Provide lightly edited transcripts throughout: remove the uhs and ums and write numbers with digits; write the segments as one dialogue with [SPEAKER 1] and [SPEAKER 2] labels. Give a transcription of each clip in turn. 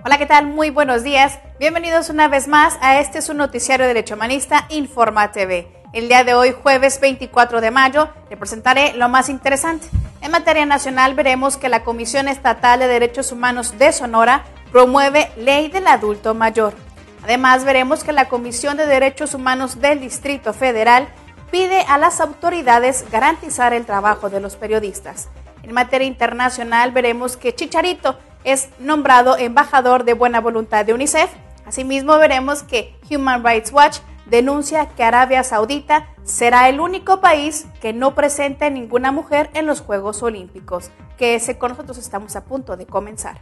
[SPEAKER 1] Hola, ¿qué tal? Muy buenos días. Bienvenidos una vez más a este su noticiario Derecho Humanista Informa TV. El día de hoy, jueves 24 de mayo, le presentaré lo más interesante. En materia nacional veremos que la Comisión Estatal de Derechos Humanos de Sonora promueve Ley del Adulto Mayor. Además, veremos que la Comisión de Derechos Humanos del Distrito Federal pide a las autoridades garantizar el trabajo de los periodistas. En materia internacional veremos que Chicharito es nombrado embajador de buena voluntad de UNICEF. Asimismo veremos que Human Rights Watch denuncia que Arabia Saudita será el único país que no presente ninguna mujer en los Juegos Olímpicos. Quédese con nosotros, estamos a punto de comenzar.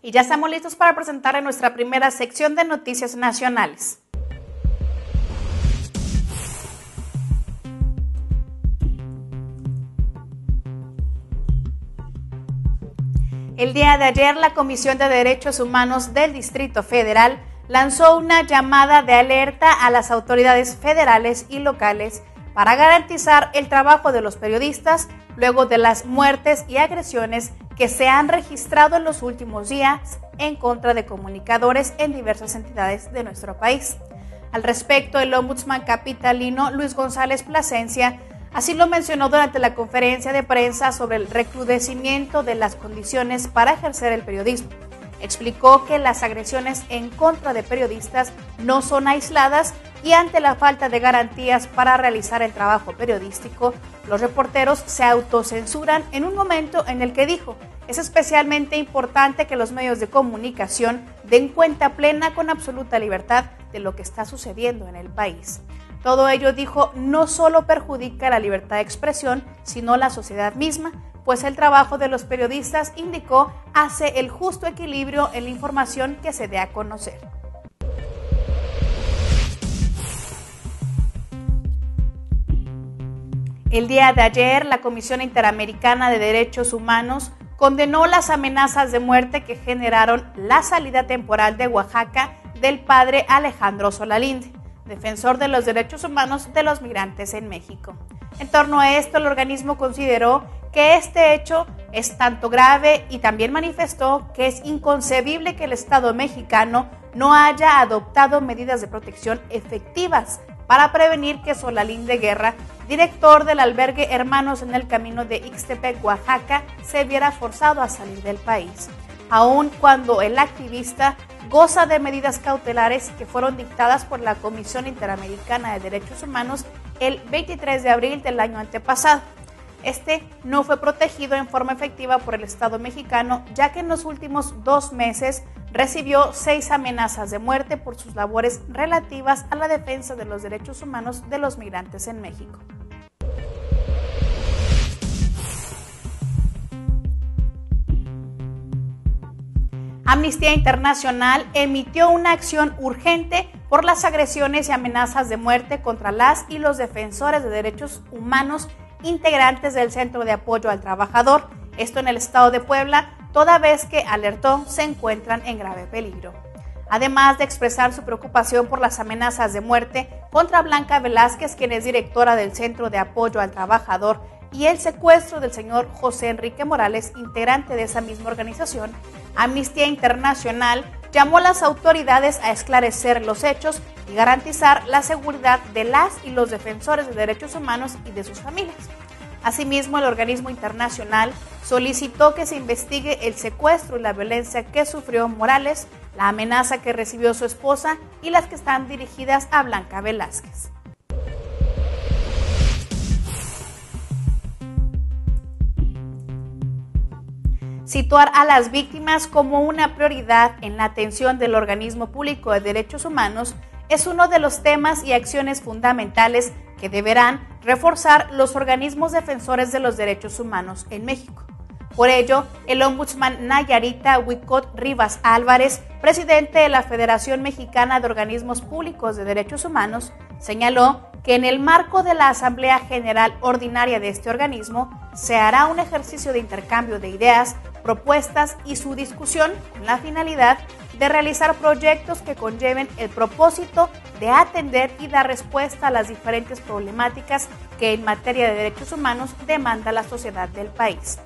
[SPEAKER 1] Y ya estamos listos para presentar en nuestra primera sección de noticias nacionales. El día de ayer, la Comisión de Derechos Humanos del Distrito Federal lanzó una llamada de alerta a las autoridades federales y locales para garantizar el trabajo de los periodistas luego de las muertes y agresiones que se han registrado en los últimos días en contra de comunicadores en diversas entidades de nuestro país. Al respecto, el ombudsman capitalino Luis González Plasencia así lo mencionó durante la conferencia de prensa sobre el recrudecimiento de las condiciones para ejercer el periodismo. Explicó que las agresiones en contra de periodistas no son aisladas y ante la falta de garantías para realizar el trabajo periodístico, los reporteros se autocensuran en un momento en el que dijo: es especialmente importante que los medios de comunicación den cuenta plena con absoluta libertad de lo que está sucediendo en el país. Todo ello, dijo, no solo perjudica la libertad de expresión, sino la sociedad misma, pues el trabajo de los periodistas, indicó, hace el justo equilibrio en la información que se dé a conocer. El día de ayer, la Comisión Interamericana de Derechos Humanos condenó las amenazas de muerte que generaron la salida temporal de Oaxaca del padre Alejandro Solalinde, defensor de los derechos humanos de los migrantes en México. En torno a esto, el organismo consideró que este hecho es tanto grave y también manifestó que es inconcebible que el Estado mexicano no haya adoptado medidas de protección efectivas para prevenir que Solalinde Guerra, director del albergue Hermanos en el Camino de Ixtepec, Oaxaca, se viera forzado a salir del país, aun cuando el activista goza de medidas cautelares que fueron dictadas por la Comisión Interamericana de Derechos Humanos el 23 de abril del año antepasado. Este no fue protegido en forma efectiva por el Estado mexicano, ya que en los últimos 2 meses recibió 6 amenazas de muerte por sus labores relativas a la defensa de los derechos humanos de los migrantes en México. Amnistía Internacional emitió una acción urgente por las agresiones y amenazas de muerte contra las y los defensores de derechos humanos integrantes del Centro de Apoyo al Trabajador, esto en el estado de Puebla, toda vez que, alertó, se encuentran en grave peligro. Además de expresar su preocupación por las amenazas de muerte contra Blanca Velázquez, quien es directora del Centro de Apoyo al Trabajador, y el secuestro del señor José Enrique Morales, integrante de esa misma organización, Amnistía Internacional llamó a las autoridades a esclarecer los hechos y garantizar la seguridad de las y los defensores de derechos humanos y de sus familias. Asimismo, el organismo internacional solicitó que se investigue el secuestro y la violencia que sufrió Morales, la amenaza que recibió su esposa y las que están dirigidas a Blanca Velázquez. Situar a las víctimas como una prioridad en la atención del organismo público de derechos humanos es uno de los temas y acciones fundamentales que deberán reforzar los organismos defensores de los derechos humanos en México. Por ello, el ombudsman Nayarita Huicot Rivas Álvarez, presidente de la Federación Mexicana de Organismos Públicos de Derechos Humanos, señaló que en el marco de la Asamblea General Ordinaria de este organismo se hará un ejercicio de intercambio de ideas, propuestas y su discusión con la finalidad de realizar proyectos que conlleven el propósito de atender y dar respuesta a las diferentes problemáticas que en materia de derechos humanos demanda la sociedad del país.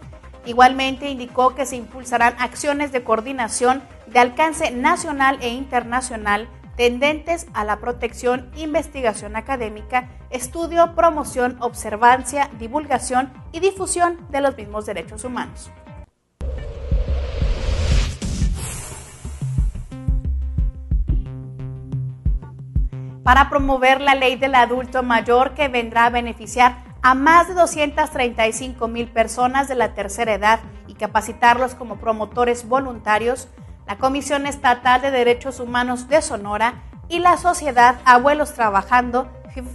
[SPEAKER 1] Igualmente indicó que se impulsarán acciones de coordinación de alcance nacional e internacional tendentes a la protección, investigación académica, estudio, promoción, observancia, divulgación y difusión de los mismos derechos humanos. Para promover la ley del adulto mayor que vendrá a beneficiar a más de 235,000 personas de la tercera edad y capacitarlos como promotores voluntarios, la Comisión Estatal de Derechos Humanos de Sonora y la Sociedad Abuelos Trabajando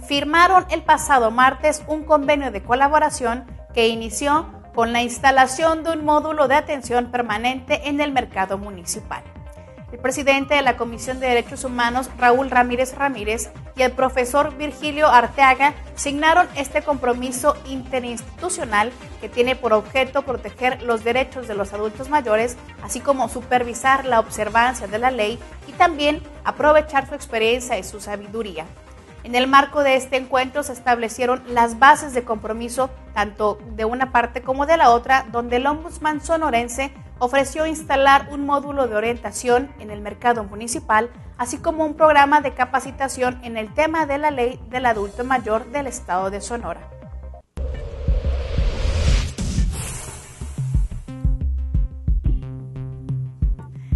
[SPEAKER 1] firmaron el pasado martes un convenio de colaboración que inició con la instalación de un módulo de atención permanente en el mercado municipal. El presidente de la Comisión de Derechos Humanos, Raúl Ramírez Ramírez, y el profesor Virgilio Arteaga signaron este compromiso interinstitucional que tiene por objeto proteger los derechos de los adultos mayores, así como supervisar la observancia de la ley y también aprovechar su experiencia y su sabiduría. En el marco de este encuentro se establecieron las bases de compromiso tanto de una parte como de la otra, donde el ombudsman sonorense ofreció instalar un módulo de orientación en el mercado municipal, así como un programa de capacitación en el tema de la ley del adulto mayor del estado de Sonora.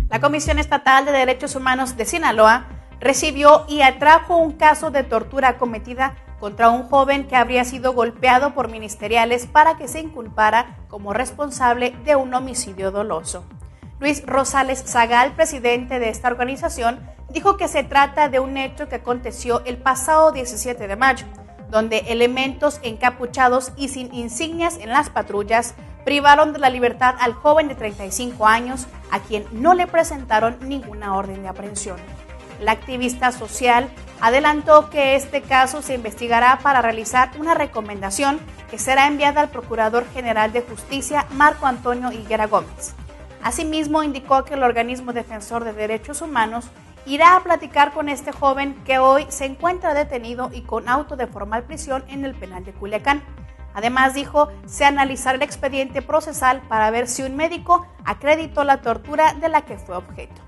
[SPEAKER 1] La Comisión Estatal de Derechos Humanos de Sinaloa recibió y atrajo un caso de tortura cometida contra un joven que habría sido golpeado por ministeriales para que se inculpara como responsable de un homicidio doloso. Luis Rosales Zagal, presidente de esta organización, dijo que se trata de un hecho que aconteció el pasado 17 de mayo, donde elementos encapuchados y sin insignias en las patrullas privaron de la libertad al joven de 35 años, a quien no le presentaron ninguna orden de aprehensión. La activista social adelantó que este caso se investigará para realizar una recomendación que será enviada al Procurador General de Justicia, Marco Antonio Higuera Gómez. Asimismo, indicó que el organismo defensor de derechos humanos irá a platicar con este joven que hoy se encuentra detenido y con auto de formal prisión en el penal de Culiacán. Además, dijo, se analizará el expediente procesal para ver si un médico acreditó la tortura de la que fue objeto.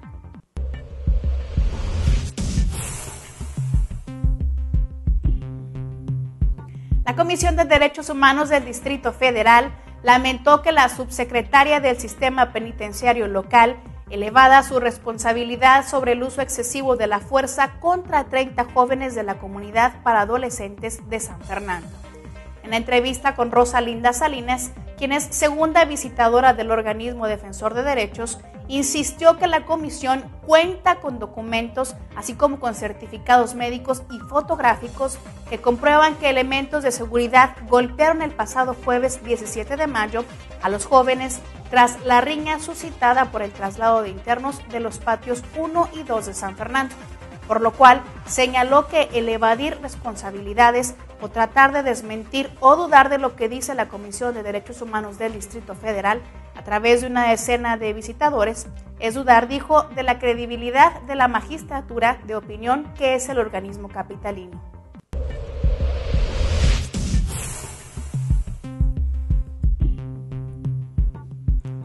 [SPEAKER 1] La Comisión de Derechos Humanos del Distrito Federal lamentó que la subsecretaria del Sistema Penitenciario Local elevara su responsabilidad sobre el uso excesivo de la fuerza contra 30 jóvenes de la comunidad para adolescentes de San Fernando. En la entrevista con Rosalinda Salinas, quien es segunda visitadora del organismo defensor de derechos, insistió que la comisión cuenta con documentos, así como con certificados médicos y fotográficos que comprueban que elementos de seguridad golpearon el pasado jueves 17 de mayo a los jóvenes tras la riña suscitada por el traslado de internos de los patios 1 y 2 de San Fernando, por lo cual señaló que el evadir responsabilidades o tratar de desmentir o dudar de lo que dice la Comisión de Derechos Humanos del Distrito Federal a través de una decena de visitadores es dudar, dijo, de la credibilidad de la magistratura de opinión que es el organismo capitalino.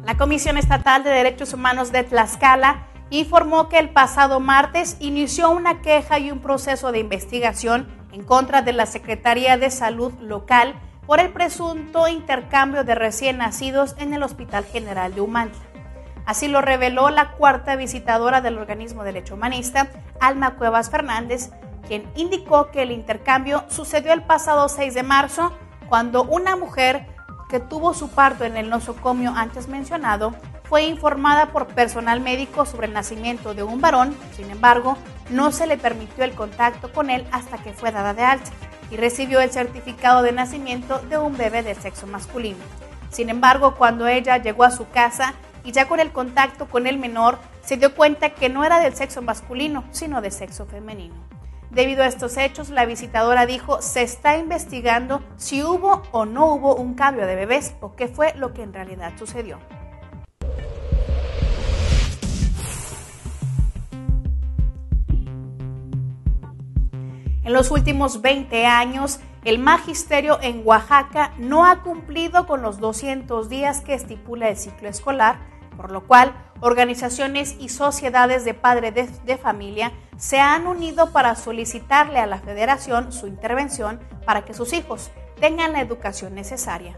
[SPEAKER 1] La Comisión Estatal de Derechos Humanos de Tlaxcala informó que el pasado martes inició una queja y un proceso de investigación en contra de la Secretaría de Salud local por el presunto intercambio de recién nacidos en el Hospital General de Humantla. Así lo reveló la cuarta visitadora del organismo derecho humanista, Alma Cuevas Fernández, quien indicó que el intercambio sucedió el pasado 6 de marzo, cuando una mujer que tuvo su parto en el nosocomio antes mencionado fue informada por personal médico sobre el nacimiento de un varón. Sin embargo, no se le permitió el contacto con él hasta que fue dada de alta y recibió el certificado de nacimiento de un bebé de sexo masculino. Sin embargo, cuando ella llegó a su casa y ya con el contacto con el menor, se dio cuenta que no era del sexo masculino, sino de sexo femenino. Debido a estos hechos, la visitadora dijo, se está investigando si hubo o no hubo un cambio de bebés o qué fue lo que en realidad sucedió. En los últimos 20 años, el magisterio en Oaxaca no ha cumplido con los 200 días que estipula el ciclo escolar, por lo cual organizaciones y sociedades de padres de familia se han unido para solicitarle a la Federación su intervención para que sus hijos tengan la educación necesaria.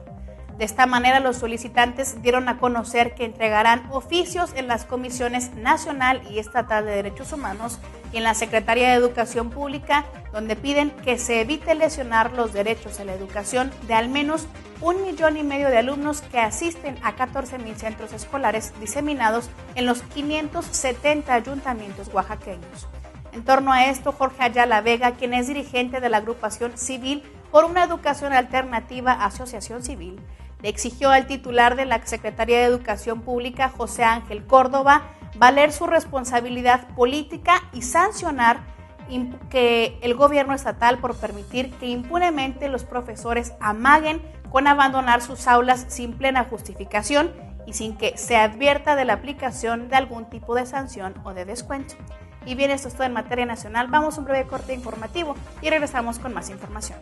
[SPEAKER 1] De esta manera, los solicitantes dieron a conocer que entregarán oficios en las Comisiones Nacional y Estatal de Derechos Humanos y en la Secretaría de Educación Pública, donde piden que se evite lesionar los derechos a la educación de al menos 1,5 millones de alumnos que asisten a 14,000 centros escolares diseminados en los 570 ayuntamientos oaxaqueños. En torno a esto, Jorge Ayala Vega, quien es dirigente de la agrupación civil por una educación alternativa Asociación Civil, le exigió al titular de la Secretaría de Educación Pública, José Ángel Córdoba, valer su responsabilidad política y sancionar que el gobierno estatal por permitir que impunemente los profesores amaguen con abandonar sus aulas sin plena justificación y sin que se advierta de la aplicación de algún tipo de sanción o de descuento. Y bien, esto es todo en materia nacional. Vamos a un breve corte informativo y regresamos con más información.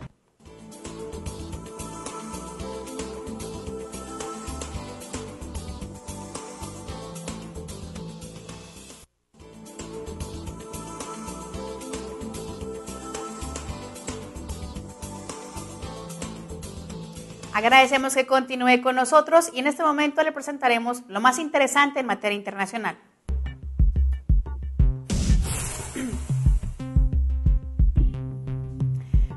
[SPEAKER 1] Agradecemos que continúe con nosotros y en este momento le presentaremos lo más interesante en materia internacional.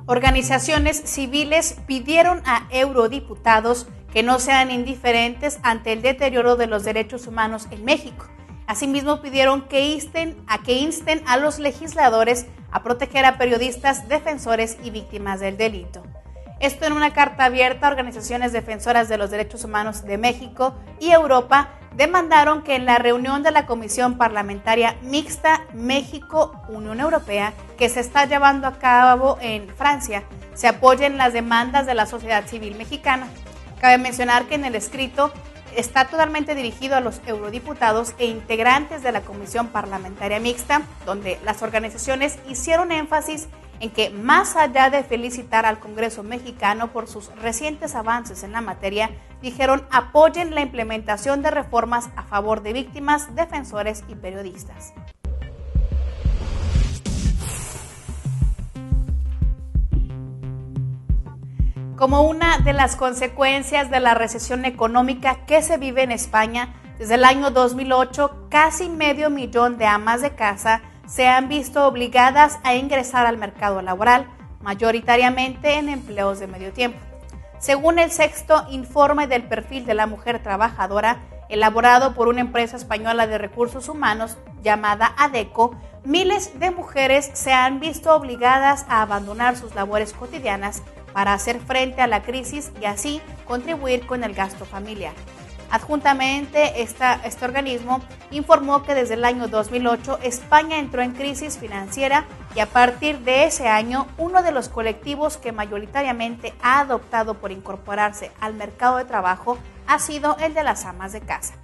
[SPEAKER 1] Organizaciones civiles pidieron a eurodiputados que no sean indiferentes ante el deterioro de los derechos humanos en México. Asimismo, pidieron que insten a los legisladores a proteger a periodistas, defensores y víctimas del delito. Esto en una carta abierta a organizaciones defensoras de los derechos humanos de México y Europa demandaron que en la reunión de la Comisión Parlamentaria Mixta México-Unión Europea, que se está llevando a cabo en Francia, se apoyen las demandas de la sociedad civil mexicana. Cabe mencionar que en el escrito está totalmente dirigido a los eurodiputados e integrantes de la Comisión Parlamentaria Mixta, donde las organizaciones hicieron énfasis en que, más allá de felicitar al Congreso mexicano por sus recientes avances en la materia, dijeron apoyen la implementación de reformas a favor de víctimas, defensores y periodistas. Como una de las consecuencias de la recesión económica que se vive en España, desde el año 2008, casi 500,000 de amas de casa se han visto obligadas a ingresar al mercado laboral, mayoritariamente en empleos de medio tiempo. Según el sexto informe del perfil de la mujer trabajadora, elaborado por una empresa española de recursos humanos llamada ADECO, miles de mujeres se han visto obligadas a abandonar sus labores cotidianas para hacer frente a la crisis y así contribuir con el gasto familiar. Adjuntamente, este organismo informó que desde el año 2008 España entró en crisis financiera y a partir de ese año uno de los colectivos que mayoritariamente ha adoptado por incorporarse al mercado de trabajo ha sido el de las amas de casa.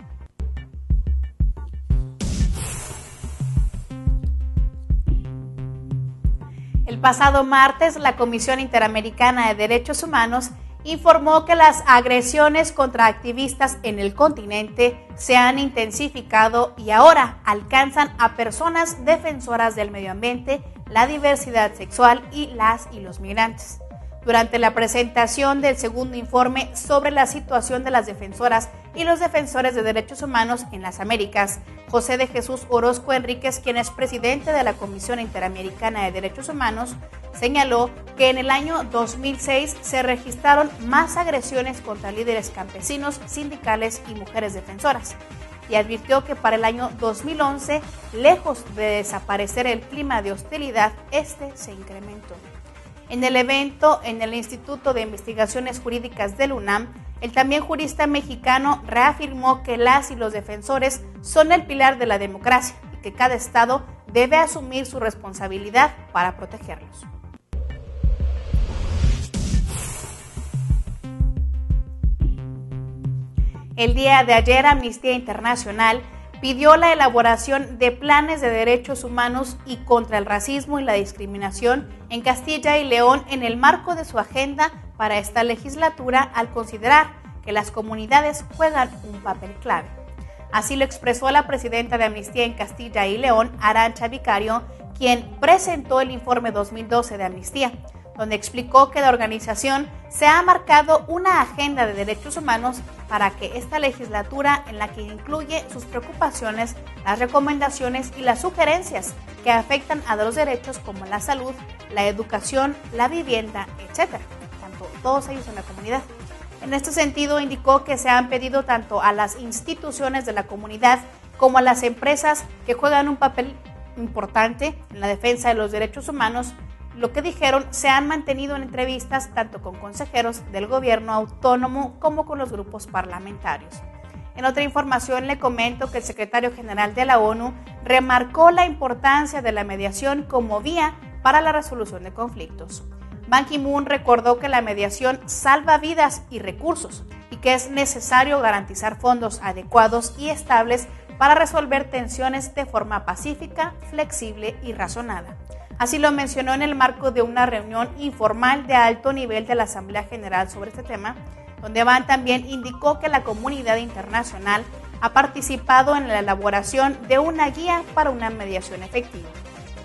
[SPEAKER 1] El pasado martes, la Comisión Interamericana de Derechos Humanos informó que las agresiones contra activistas en el continente se han intensificado y ahora alcanzan a personas defensoras del medio ambiente, la diversidad sexual y los migrantes. Durante la presentación del segundo informe sobre la situación de las defensoras y los defensores de derechos humanos en las Américas, José de Jesús Orozco Enríquez, quien es presidente de la Comisión Interamericana de Derechos Humanos, señaló que en el año 2006 se registraron más agresiones contra líderes campesinos, sindicales y mujeres defensoras, y advirtió que para el año 2011, lejos de desaparecer el clima de hostilidad, se incrementó. En el evento, en el Instituto de Investigaciones Jurídicas del UNAM, el también jurista mexicano reafirmó que las y los defensores son el pilar de la democracia y que cada estado debe asumir su responsabilidad para protegerlos. El día de ayer, Amnistía Internacional pidió la elaboración de planes de derechos humanos y contra el racismo y la discriminación en Castilla y León en el marco de su agenda para esta legislatura, al considerar que las comunidades juegan un papel clave. Así lo expresó la presidenta de Amnistía en Castilla y León, Arantxa Vicario, quien presentó el informe 2012 de Amnistía, donde explicó que la organización se ha marcado una agenda de derechos humanos para que esta legislatura, en la que incluye sus preocupaciones, las recomendaciones y las sugerencias que afectan a los derechos como la salud, la educación, la vivienda, etc., tanto todos ellos en la comunidad. En este sentido, indicó que se han pedido tanto a las instituciones de la comunidad como a las empresas que juegan un papel importante en la defensa de los derechos humanos. Lo que dijeron se han mantenido en entrevistas tanto con consejeros del gobierno autónomo como con los grupos parlamentarios. En otra información le comento que el secretario general de la ONU remarcó la importancia de la mediación como vía para la resolución de conflictos. Ban Ki-moon recordó que la mediación salva vidas y recursos y que es necesario garantizar fondos adecuados y estables para resolver tensiones de forma pacífica, flexible y razonada. Así lo mencionó en el marco de una reunión informal de alto nivel de la Asamblea General sobre este tema, donde Ban también indicó que la comunidad internacional ha participado en la elaboración de una guía para una mediación efectiva.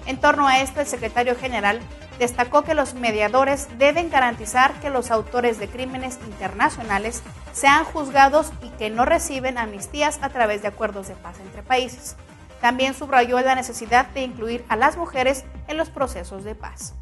[SPEAKER 1] En torno a esto, el secretario general destacó que los mediadores deben garantizar que los autores de crímenes internacionales sean juzgados y que no reciben amnistías a través de acuerdos de paz entre países. También subrayó la necesidad de incluir a las mujeres en los procesos de paz.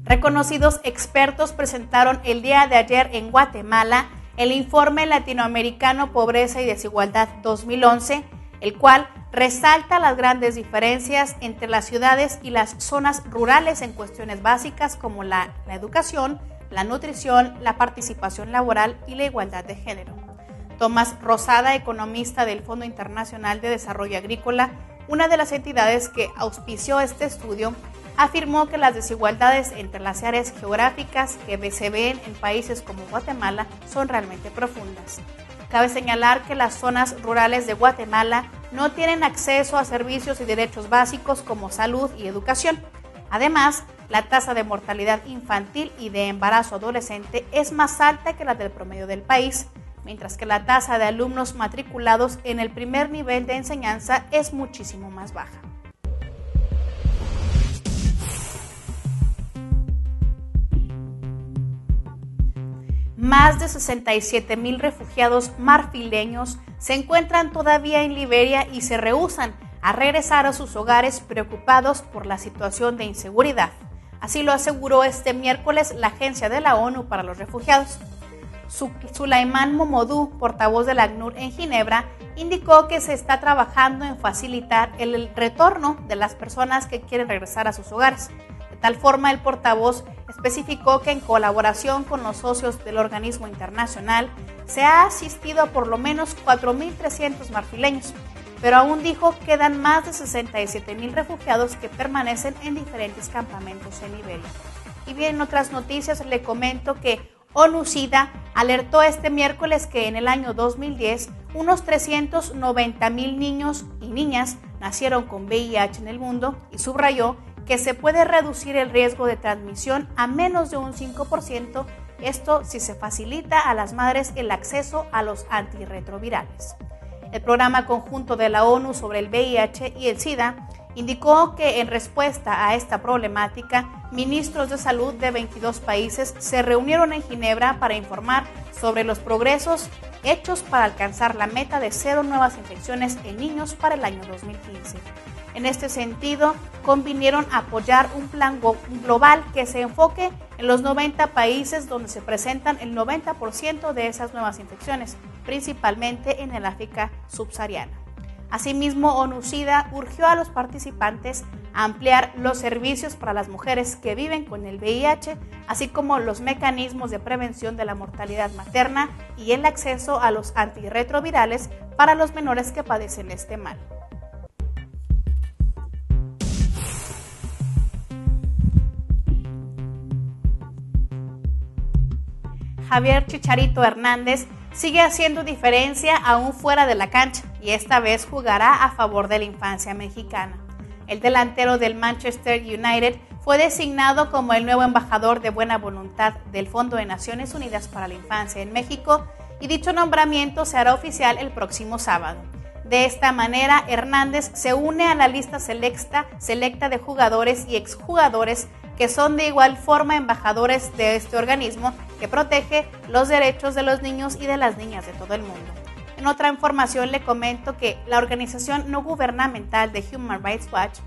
[SPEAKER 1] Reconocidos expertos presentaron el día de ayer en Guatemala el Informe Latinoamericano Pobreza y Desigualdad 2011, el cual resalta las grandes diferencias entre las ciudades y las zonas rurales en cuestiones básicas como la educación, la nutrición, la participación laboral y la igualdad de género. Tomás Rosada, economista del Fondo Internacional de Desarrollo Agrícola, una de las entidades que auspició este estudio, afirmó que las desigualdades entre las áreas geográficas que se ven en países como Guatemala son realmente profundas. Cabe señalar que las zonas rurales de Guatemala no tienen acceso a servicios y derechos básicos como salud y educación. Además, la tasa de mortalidad infantil y de embarazo adolescente es más alta que la del promedio del país, mientras que la tasa de alumnos matriculados en el primer nivel de enseñanza es muchísimo más baja. Más de 67,000 refugiados marfileños se encuentran todavía en Liberia y se rehúsan a regresar a sus hogares preocupados por la situación de inseguridad. Así lo aseguró este miércoles la Agencia de la ONU para los Refugiados. Sulaiman Momodou, portavoz del ACNUR en Ginebra, indicó que se está trabajando en facilitar el retorno de las personas que quieren regresar a sus hogares. De tal forma, el portavoz especificó que en colaboración con los socios del organismo internacional se ha asistido a por lo menos 4,300 marfileños, pero aún dijo que quedan más de 67,000 refugiados que permanecen en diferentes campamentos en Liberia. Y bien, en otras noticias le comento que ONU-SIDA alertó este miércoles que en el año 2010 unos 390,000 niños y niñas nacieron con VIH en el mundo y subrayó que se puede reducir el riesgo de transmisión a menos de un 5%, esto si se facilita a las madres el acceso a los antirretrovirales. El Programa Conjunto de la ONU sobre el VIH y el SIDA indicó que en respuesta a esta problemática, ministros de salud de 22 países se reunieron en Ginebra para informar sobre los progresos hechos para alcanzar la meta de 0 nuevas infecciones en niños para el año 2015. En este sentido, convinieron apoyar un plan global que se enfoque en los 90 países donde se presentan el 90% de esas nuevas infecciones, principalmente en el África subsahariana. Asimismo, ONU-SIDA urgió a los participantes a ampliar los servicios para las mujeres que viven con el VIH, así como los mecanismos de prevención de la mortalidad materna y el acceso a los antirretrovirales para los menores que padecen este mal. Javier Chicharito Hernández sigue haciendo diferencia aún fuera de la cancha y esta vez jugará a favor de la infancia mexicana. El delantero del Manchester United fue designado como el nuevo embajador de buena voluntad del Fondo de Naciones Unidas para la Infancia en México y dicho nombramiento se hará oficial el próximo sábado. De esta manera, Hernández se une a la lista selecta de jugadores y exjugadores que son de igual forma embajadores de este organismo que protege los derechos de los niños y de las niñas de todo el mundo. En otra información le comento que la organización no gubernamental de Human Rights Watch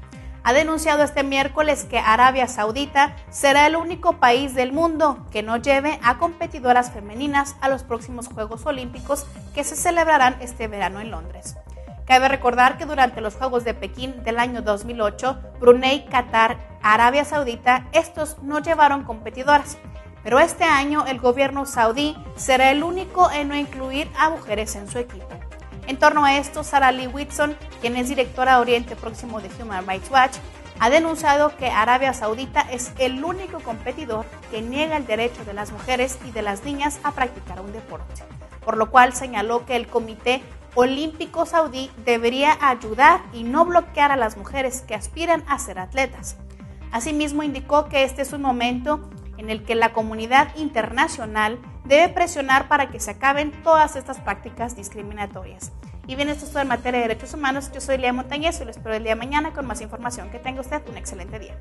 [SPEAKER 1] ha denunciado este miércoles que Arabia Saudita será el único país del mundo que no lleve a competidoras femeninas a los próximos Juegos Olímpicos que se celebrarán este verano en Londres. Cabe recordar que durante los Juegos de Pekín del año 2008, Brunei, Qatar, Arabia Saudita, estos no llevaron competidoras, pero este año el gobierno saudí será el único en no incluir a mujeres en su equipo. En torno a esto, Sarah Lee Whitson, quien es directora de Oriente Próximo de Human Rights Watch, ha denunciado que Arabia Saudita es el único competidor que niega el derecho de las mujeres y de las niñas a practicar un deporte, por lo cual señaló que el Comité Olímpico Saudí debería ayudar y no bloquear a las mujeres que aspiran a ser atletas. Asimismo, indicó que este es un momento en el que la comunidad internacional debe presionar para que se acaben todas estas prácticas discriminatorias. Y bien, esto es todo en materia de derechos humanos. Yo soy Lía Montañez y lo espero el día de mañana con más información. Que tenga usted un excelente día.